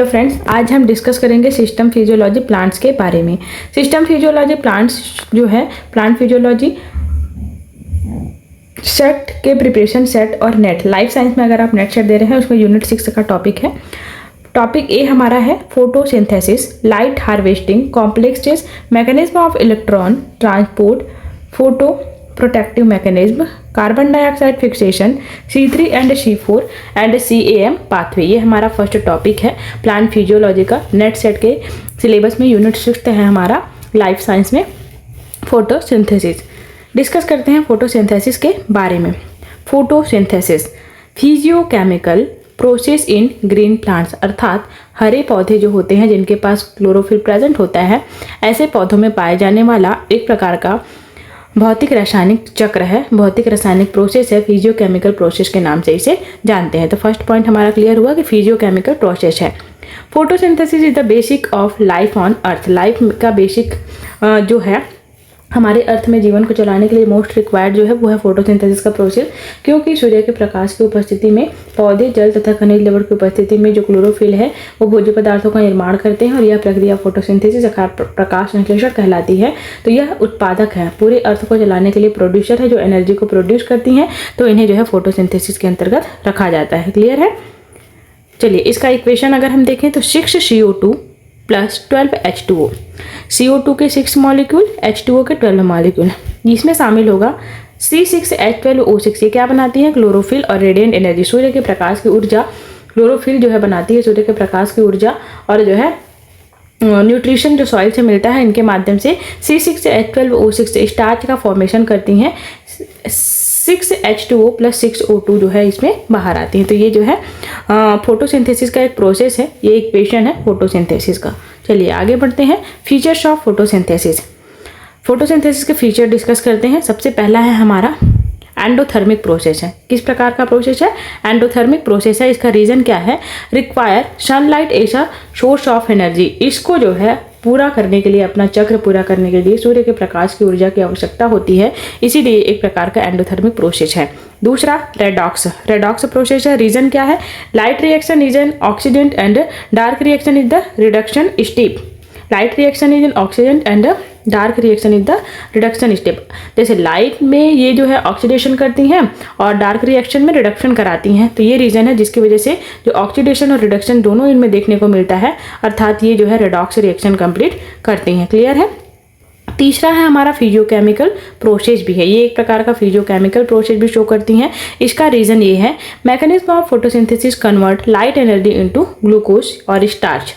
Friends, आज हम discuss करेंगे सिस्टम फिजियोलॉजी प्लांट्स के बारे में। सिस्टम फिजियोलॉजी प्लांट्स जो है प्लांट फिजियोलॉजी सेट के प्रिपरेशन सेट और नेट लाइफ साइंस में अगर आप नेट सेट दे रहे हैं उसमें यूनिट 6 का टॉपिक है। टॉपिक ए हमारा है photosynthesis, light harvesting, complexes, mechanism of electron transport, photo protective mechanism, carbon dioxide fixation, C3 and C4 and CAM pathway. ये हमारा फर्स्ट टॉपिक है प्लांट फिजियोलॉजी का। नेट सेट के सिलेबस में यूनिट 6 है हमारा लाइफ साइंस में फोटोसिंथेसिस। डिस्कस करते हैं फोटोसिंथेसिस के बारे में। Photosynthesis physiochemical process in green plants, अर्थात हरे पौधे जो होते हैं जिनके पास क्लोरोफिल प्रेजेंट होता है, ऐसे पौधों में पाए जाने वाला एक प्रकार का भौतिक रासायनिक चक्र है, भौतिक रासायनिक प्रोसेस है। फिजियोकेमिकल प्रोसेस के नाम से इसे जानते हैं। तो फर्स्ट पॉइंट हमारा क्लियर हुआ कि फिजियोकेमिकल प्रोसेस है। Photosynthesis is the basic of life on earth. Life का बेसिक जो है हमारे अर्थ में जीवन को चलाने के लिए मोस्ट रिक्वायर्ड जो है वो है फोटोसिंथेसिस का प्रोसेस, क्योंकि सूर्य के प्रकाश की उपस्थिति में पौधे जल तथा खनिज लवण की उपस्थिति में जो क्लोरोफिल है वो भोज्य पदार्थों का निर्माण करते हैं और यह प्रक्रिया फोटोसिंथेसिस अर्थात प्रकाश संश्लेषण कहलाती है। तो यह उत्पादक है, पूरे अर्थ को चलाने के लिए प्रोड्यूसर है जो एनर्जी को प्रोड्यूस करती हैं, तो इन्हें जो है फोटोसिंथेसिस के अंतर्गत रखा जाता है। क्लियर है। चलिए इसका इक्वेशन अगर हम देखें तो 6CO2 प्लस 12H2O। CO2 के 6 मॉलिक्यूल, H2O के 12 मॉलिक्यूल, इसमें शामिल होगा C6H12O6। ये क्या बनाती है? क्लोरोफिल और रेडिएंट एनर्जी। सूर्य के प्रकाश की ऊर्जा क्लोरोफिल जो है बनाती है सूर्य के प्रकाश की ऊर्जा, और जो है न्यूट्रिशन जो सॉइल से मिलता है इनके माध्यम से C6H12O6 स्टार्च का फॉर्मेशन करती हैं। 6H2O प्लस 6O2 जो है इसमें बाहर आती हैं। तो ये जो है फोटोसिंथेसिस का एक प्रोसेस है, ये इक्वेशन है फोटोसिंथेसिस का। चलिए आगे बढ़ते हैं। Features of photosynthesis. फोटोसिंथेसिस के फीचर डिस्कस करते हैं। सबसे पहला है हमारा एंडोथर्मिक प्रोसेस है। किस प्रकार का प्रोसेस है? एंडोथर्मिक प्रोसेस है। इसका रीजन क्या है? Require sunlight as a source of energy. इसको जो है पूरा करने के लिए, अपना चक्र पूरा करने के लिए सूर्य के प्रकाश की ऊर्जा की आवश्यकता होती है, इसीलिए एक प्रकार का एंडोथर्मिक प्रोसेस है। दूसरा रेडॉक्स प्रोसेस है। रीजन क्या है? Light reaction is an oxidant and dark reaction is the reduction step. Light reaction is an oxidant and dark reaction is the reduction step. जैसे लाइट में ये जो है ऑक्सीडेशन करती हैं और डार्क रिएक्शन में रिडक्शन कराती हैं, तो ये रीजन है जिसकी वजह से जो ऑक्सीडेशन और रिडक्शन दोनों इनमें देखने को मिलता है, अर्थात ये जो है रेडॉक्स रिएक्शन कंप्लीट करती हैं। क्लियर है। तीसरा है हमारा फिजियोकेमिकल प्रोसेस भी है। ये एक प्रकार का फिजियोकेमिकल प्रोसेस भी शो करती हैं। इसका रीजन ये है mechanism of photosynthesis convert light energy into glucose और स्टार्च।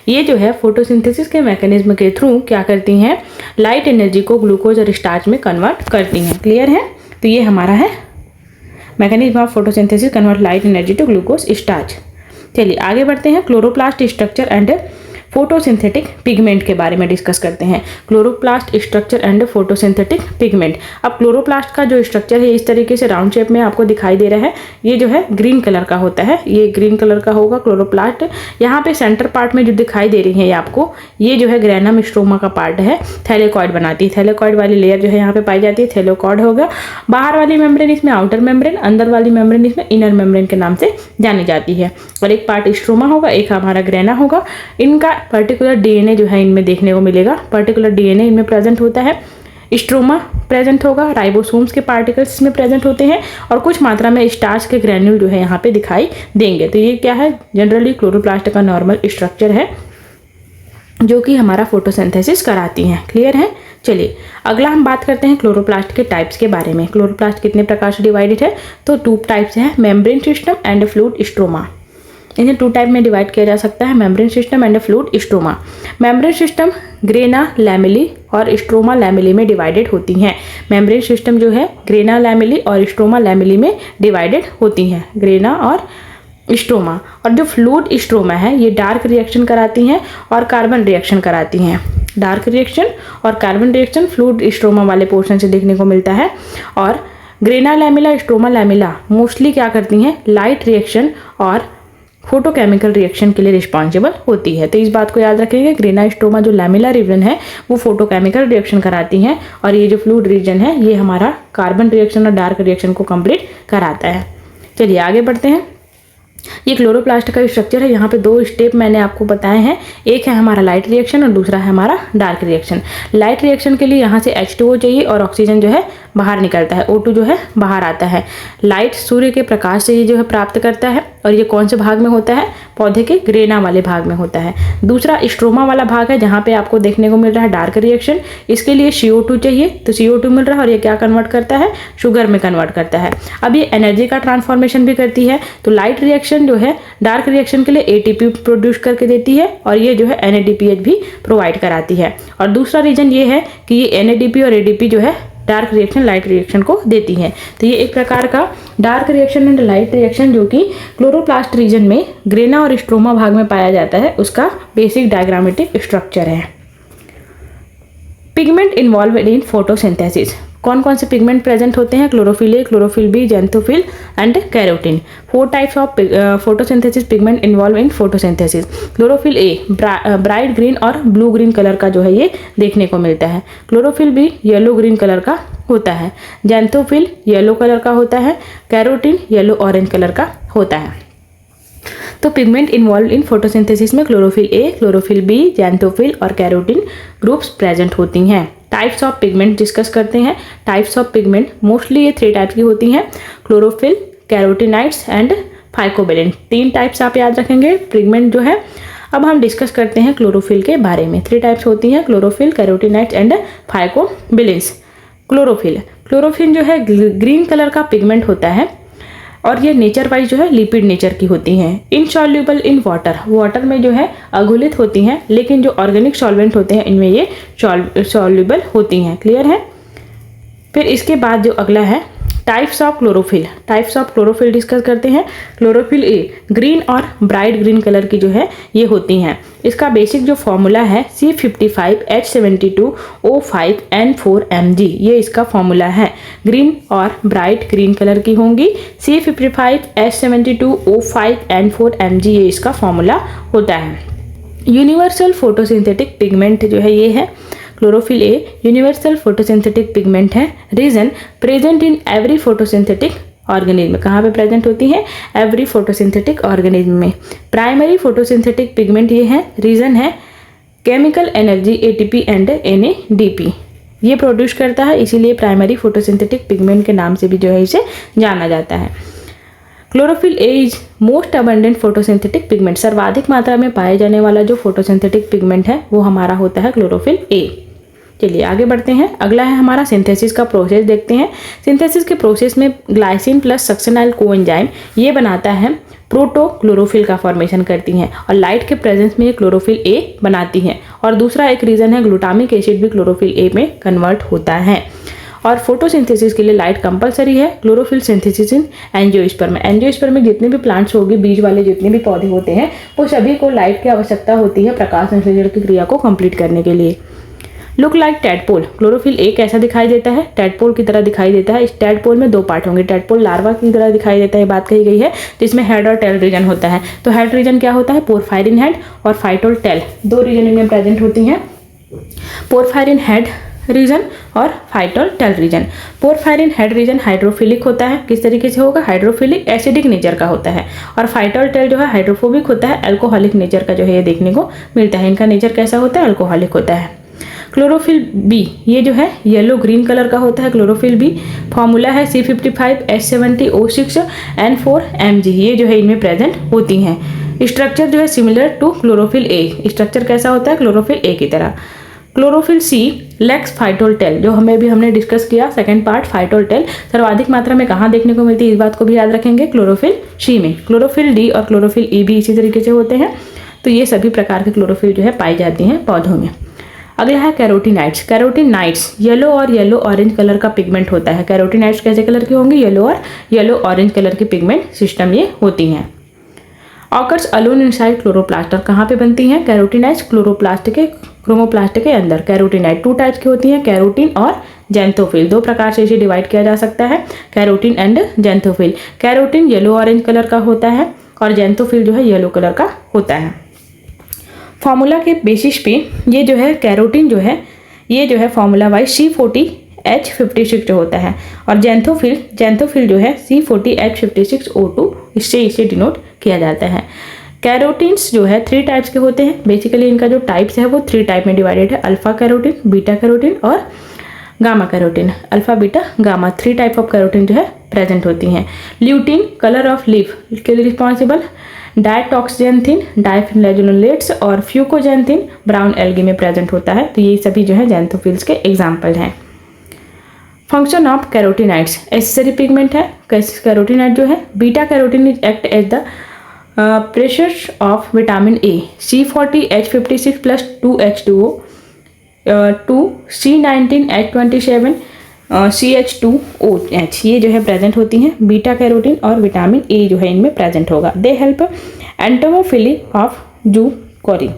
ये जो है फोटोसिंथेसिस के मैकेनिज्म के थ्रू क्या करती हैं? लाइट एनर्जी को ग्लूकोज और स्टार्च में कन्वर्ट करती हैं। क्लियर है। तो ये हमारा है mechanism of photosynthesis convert light energy to glucose starch. चलिए आगे बढ़ते हैं। Chloroplast structure and photosynthetic pigment के बारे में डिस्कस करते हैं। Chloroplast structure and photosynthetic pigment. अब क्लोरोप्लास्ट का जो स्ट्रक्चर है इस तरीके से राउंड शेप में आपको दिखाई दे रहा है। ये जो है ग्रीन कलर का होता है, ये ग्रीन कलर का होगा क्लोरोप्लास्ट। यहाँ पे सेंटर पार्ट में जो दिखाई दे रही है ये आपको, ये जो है ग्रेनम स्ट्रोमा का पार्ट है, थैलेकॉइड बनाती है। थैलेकॉइड वाली लेयर जो है यहाँ पे पाई जाती है, थैलेकॉइड होगा। बाहर वाली मेम्ब्रेन इसमें आउटर मेम्ब्रेन, अंदर वाली मेम्ब्रेन इसमें इनर मेम्ब्रेन के नाम से जानी जाती है। और एक पार्ट स्ट्रोमा होगा, एक हमारा ग्रेना होगा। इनका पर्टिकुलर डीएनए जो है इनमें देखने को मिलेगा, पर्टिकुलर डीएनए इनमें प्रेजेंट होता है। स्ट्रोमा प्रेजेंट होगा, राइबोसोम्स के पार्टिकल्स इसमें प्रेजेंट होते हैं और कुछ मात्रा में स्टार्च के ग्रैन्यूल जो है यहाँ पे दिखाई देंगे। तो ये क्या है? जनरली क्लोरोप्लास्ट का नॉर्मल स्ट्रक्चर है जो कि हमारा फोटोसिंथेसिस कराती हैं। क्लियर है। चलिए अगला हम बात करते हैं क्लोरोप्लास्ट के टाइप्स के बारे में। क्लोरोप्लास्ट कितने प्रकार से डिवाइडेड है? तो 2 टाइप्स हैं, membrane system and fluid stroma. इन्हें 2 टाइप में डिवाइड किया जा सकता है, membrane system and fluid stroma. Membrane system grana lamellae और स्ट्रोमा लैमेली में डिवाइडेड होती हैं। मेम्ब्रेन सिस्टम जो है ग्रेना लैमेली और स्ट्रोमा लैमेली में डिवाइडेड होती हैं, ग्रेना और स्ट्रोमा। और जो फ्लूइड स्ट्रोमा है ये डार्क रिएक्शन कराती हैं और कार्बन रिएक्शन कराती हैं। डार्क रिएक्शन और कार्बन रिएक्शन फ्लूइड स्ट्रोमा वाले पोर्शन से देखने को मिलता है। और grana lamella stroma lamella mostly क्या करती हैं? लाइट रिएक्शन और फोटोकेमिकल रिएक्शन के लिए रिस्पॉन्सिबल होती है। तो इस बात को याद रखेंगे, ग्रेना स्ट्रोमा जो लैमेला रीजन है वो फोटोकेमिकल रिएक्शन कराती हैं और ये जो फ्लूइड रीजन है ये हमारा कार्बन रिएक्शन और डार्क रिएक्शन को कंप्लीट कराता है। चलिए आगे बढ़ते हैं। ये क्लोरोप्लास्ट का स्ट्रक्चर है। यहाँ पे दो स्टेप मैंने आपको बताए हैं, एक है हमारा लाइट रिएक्शन और दूसरा है हमारा डार्क रिएक्शन। लाइट रिएक्शन के लिए यहाँ से H2O चाहिए और ऑक्सीजन जो है बाहर निकलता है, O2 जो है बाहर आता है। लाइट सूर्य के प्रकाश से ये जो है प्राप्त करता है और ये कौन से भाग में होता है, पौधे के ग्रेना वाले भाग में होता है। दूसरा स्ट्रोमा वाला भाग है जहाँ पे आपको देखने को मिल रहा है डार्क रिएक्शन। इसके लिए CO2 चाहिए, तो CO2 मिल रहा है और ये क्या कन्वर्ट करता है, शुगर में कन्वर्ट करता है। अब ये एनर्जी का ट्रांसफॉर्मेशन भी करती है। तो लाइट रिएक्शन जो है डार्क रिएक्शन के लिए ATP प्रोड्यूस करके देती है और ये जो है NADPH भी प्रोवाइड कराती है। और दूसरा रीजन ये है कि ये NADP और ADP जो है डार्क रिएक्शन लाइट रिएक्शन को देती है। तो ये एक प्रकार का dark reaction and light reaction जो कि क्लोरोप्लास्ट रीजन में ग्रेना और स्ट्रोमा भाग में पाया जाता है, उसका बेसिक डायग्रामेटिक स्ट्रक्चर है। Pigment involve in photosynthesis. कौन कौन से पिगमेंट प्रेजेंट होते हैं, chlorophyll A, chlorophyll B, xanthophyll and carotene. 4 types of photosynthesis pigment involve in photosynthesis. Chlorophyll A bright green और ब्लू ग्रीन कलर का जो है ये देखने को मिलता है। Chlorophyll B yellow green colour का होता है। ज़ैंथोफिल येलो कलर का होता है। कैरोटीन येलो ऑरेंज कलर का होता है। तो पिगमेंट इन्वॉल्व इन फोटोसिंथेसिस में chlorophyll A, chlorophyll B, xanthophyll और कैरोटीन ग्रुप्स प्रेजेंट होती हैं। टाइप्स ऑफ पिगमेंट डिस्कस करते हैं। टाइप्स ऑफ पिगमेंट मोस्टली ये 3 टाइप्स की होती हैं, chlorophyll, carotenoids and phycobilin. 3 types आप याद रखेंगे पिगमेंट जो है। अब हम डिस्कस करते हैं क्लोरोफिल के बारे में। 3 टाइप्स होती हैं, chlorophyll, carotenoids and phycobilins. Chlorophyll जो है ग्रीन कलर का पिगमेंट होता है और ये नेचर वाइज जो है लिपिड नेचर की होती हैं। इनसॉल्युबल इन वाटर, वाटर में जो है अघुलित होती हैं, लेकिन जो ऑर्गेनिक सॉल्वेंट होते हैं इनमें ये सॉल्युबल होती हैं। क्लियर है। फिर इसके बाद जो अगला है types of chlorophyll. Types of chlorophyll discuss करते हैं। क्लोरोफिल A ग्रीन और ब्राइट ग्रीन कलर की जो है ये होती हैं। इसका बेसिक जो फॉर्मूला है C55H72O5N4Mg, ये इसका फॉर्मूला है। ग्रीन और ब्राइट ग्रीन कलर की होंगी। C55H72O5N4Mg ये इसका फॉर्मूला होता है। यूनिवर्सल फोटोसिंथेटिक पिगमेंट जो है ये है chlorophyll A universal photosynthetic pigment है। Reason present in every photosynthetic organism. कहाँ पे प्रेजेंट होती है, एवरी फोटोसिंथेटिक ऑर्गेनिज्म में। प्राइमरी फोटोसिंथेटिक पिगमेंट ये है। रीजन है chemical energy ATP and NADP ये प्रोड्यूस करता है, इसीलिए प्राइमरी फोटोसिंथेटिक पिगमेंट के नाम से भी जो है इसे जाना जाता है। Chlorophyll A is most abundant photosynthetic pigment. सर्वाधिक मात्रा में पाए जाने वाला जो फोटोसिंथेटिक पिगमेंट है वो हमारा होता है क्लोरोफिल A। चलिए आगे बढ़ते हैं। अगला है हमारा सिंथेसिस का प्रोसेस देखते हैं। सिंथेसिस के प्रोसेस में ग्लाइसिन प्लस सक्सेनाइल कोएंजाइम ये बनाता है प्रोटो क्लोरोफिल का फॉर्मेशन करती हैं और लाइट के प्रेजेंस में ये क्लोरोफिल A बनाती हैं। और दूसरा एक रीज़न है ग्लूटामिक एसिड भी क्लोरोफिल A में कन्वर्ट होता है। और फोटोसिंथेसिस के लिए लाइट कंपलसरी है। Chlorophyll synthesis in angiosperm. Angiosperm में जितने भी प्लांट्स होंगे, बीज वाले जितने भी पौधे होते हैं, वो सभी को लाइट की आवश्यकता होती है प्रकाश संश्लेषण की क्रिया को कंप्लीट करने के लिए। Look like tadpole. Chlorophyll A कैसा दिखाई देता है, टैडपोल की तरह दिखाई देता है। इस टैडपोल में 2 पार्ट होंगे। टैडपोल लार्वा की तरह दिखाई देता है, बात कही गई है, जिसमें हेड और टेल रीजन होता है। तो हेड रीजन क्या होता है, पोरफायरिन हेड और फाइटोल टेल, 2 रीजन इनमें प्रेजेंट होती हैं। पोरफायरिन हेड रीजन और phytol tail region. Porphyrin head region hydrophilic होता है। किस तरीके से होगा, हाइड्रोफिलिक एसिडिक नेचर का होता है। और फाइटोल टेल जो है हाइड्रोफोबिक होता है, अल्कोहलिक नेचर का जो है ये देखने को मिलता है। इनका नेचर कैसा होता है, अल्कोहलिक होता है। क्लोरोफिल B ये जो है येलो ग्रीन कलर का होता है। क्लोरोफिल B फॉर्मूला है C55H70O6N4Mg, ये जो है इनमें प्रेजेंट होती हैं। स्ट्रक्चर जो है similar to chlorophyll A, structure कैसा होता है, क्लोरोफिल A की तरह। Chlorophyll C lacks phytol tail, जो भी हमने डिस्कस किया सेकंड पार्ट, फाइटोल टेल सर्वाधिक मात्रा में कहाँ देखने को मिलती है, इस बात को भी याद रखेंगे, क्लोरोफिल C में। क्लोरोफिल D और क्लोरोफिल E भी इसी तरीके से होते हैं। तो ये सभी प्रकार के क्लोरोफिल जो है पाई जाती हैं पौधों में। अगला है कैरोटीनाइड्स। कैरोटीनाइड्स येलो और येलो ऑरेंज कलर का पिगमेंट होता है। कैरोटीनाइड्स कैसे कलर की होंगी, येलो और येलो ऑरेंज कलर की पिगमेंट सिस्टम ये होती हैं। Occurs alone inside chloroplast. और कहाँ पे बनती हैं कैरोटीनाइड्स, क्रोमोप्लास्ट के अंदर। कैरोटीनाइड 2 टाइप्स की होती हैं, कैरोटीन और ज़ैंथोफिल। 2 प्रकार से इसे डिवाइड किया जा सकता है, carotene and xanthophyll. Carotene yellow orange colour का होता है और ज़ैंथोफिल जो है येलो कलर का होता है। फॉर्मूला के बेसिस पे ये जो है कैरोटीन जो है ये जो है फॉर्मूला वाइज C40H56 जो होता है और ज़ैंथोफिल जो है C40H56O2 इससे इसे डिनोट किया जाता है। कैरोटीन्स जो है 3 टाइप्स के होते हैं। बेसिकली इनका जो टाइप्स है वो 3 टाइप में डिवाइडेड है, अल्फा कैरोटीन, बीटा कैरोटीन और gamma carotene. Alpha, beta, gamma 3 type of carotene जो है प्रेजेंट होती हैं। ल्यूटीन कलर ऑफ लीफ के लिए रिस्पॉन्सिबल, डायटॉक्सजेंथिन डाइफिनोलेट्स और फ्यूकोजेंथिन ब्राउन एल्गी में प्रेजेंट होता है। तो ये सभी जो है ज़ैंथोफिल्स के एग्जाम्पल हैं। Function of carotenoids, accessory pigment है। कैरोटीनाइड जो है beta carotene act as the precursors of vitamin A, C40H56 plus 2H2O 2 C19H27 CH2OH ये जो है प्रेजेंट होती हैं। बीटा कैरोटीन और विटामिन ए जो है इनमें प्रेजेंट होगा। दे हेल्प एंटोमोफिली ऑफ जूकोरिन।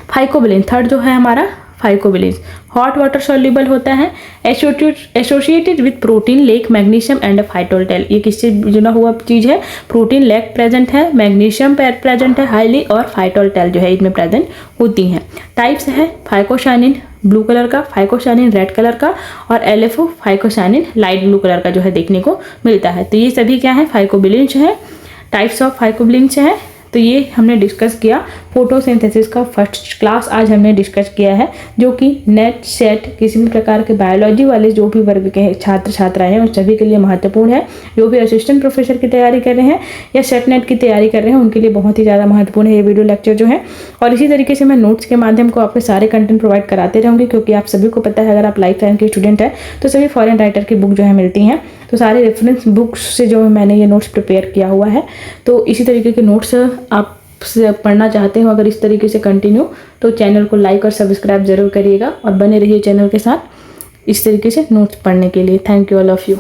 फाइकोबिलिन थर्ड जो है हमारा फाइकोबिलिन हॉट वाटर सॉल्युबल होता है, associated with protein lake magnesium and phytol tail. ये किससे जुड़ा हुआ चीज़ है? प्रोटीन लेक प्रेजेंट है, मैग्नीशियम प्रेजेंट है हाईली और फाइटोल्टेल जो है इसमें प्रेजेंट होती हैं। टाइप्स है फाइकोसाइनिन ब्लू कलर का, फाइकोसाइनिन रेड कलर का और एल्फो फाइकोसाइनिन लाइट ब्लू कलर का जो है देखने को मिलता है। तो ये सभी क्या है? फाइकोबिलिन्स है, टाइप्स ऑफ फाइकोबिलिन्स है। तो ये हमने डिस्कस किया फोटोसिंथेसिस का फर्स्ट क्लास आज हमने डिस्कस किया है, जो कि नेट सेट किसी भी प्रकार के बायोलॉजी वाले जो भी वर्ग के छात्र छात्राएं हैं उन सभी के लिए महत्वपूर्ण है। जो भी असिस्टेंट प्रोफेसर की तैयारी कर रहे हैं या सेट नेट की तैयारी कर रहे हैं उनके लिए बहुत ही ज़्यादा महत्वपूर्ण है ये वीडियो लेक्चर जो है। और इसी तरीके से मैं नोट्स के माध्यम को आपके सारे कंटेंट प्रोवाइड कराते रहूँगी, क्योंकि आप सभी को पता है अगर आप लाइफ टाइम के स्टूडेंट हैं तो सभी फॉरेन राइटर की बुक जो है मिलती हैं। तो सारे रेफरेंस बुक्स से जो मैंने ये नोट्स प्रिपेयर किया हुआ है। तो इसी तरीके के नोट्स आप पढ़ना चाहते हो अगर इस तरीके से कंटिन्यू, तो चैनल को लाइक और सब्सक्राइब जरूर करिएगा और बने रहिए चैनल के साथ इस तरीके से नोट्स पढ़ने के लिए। Thank you all of you.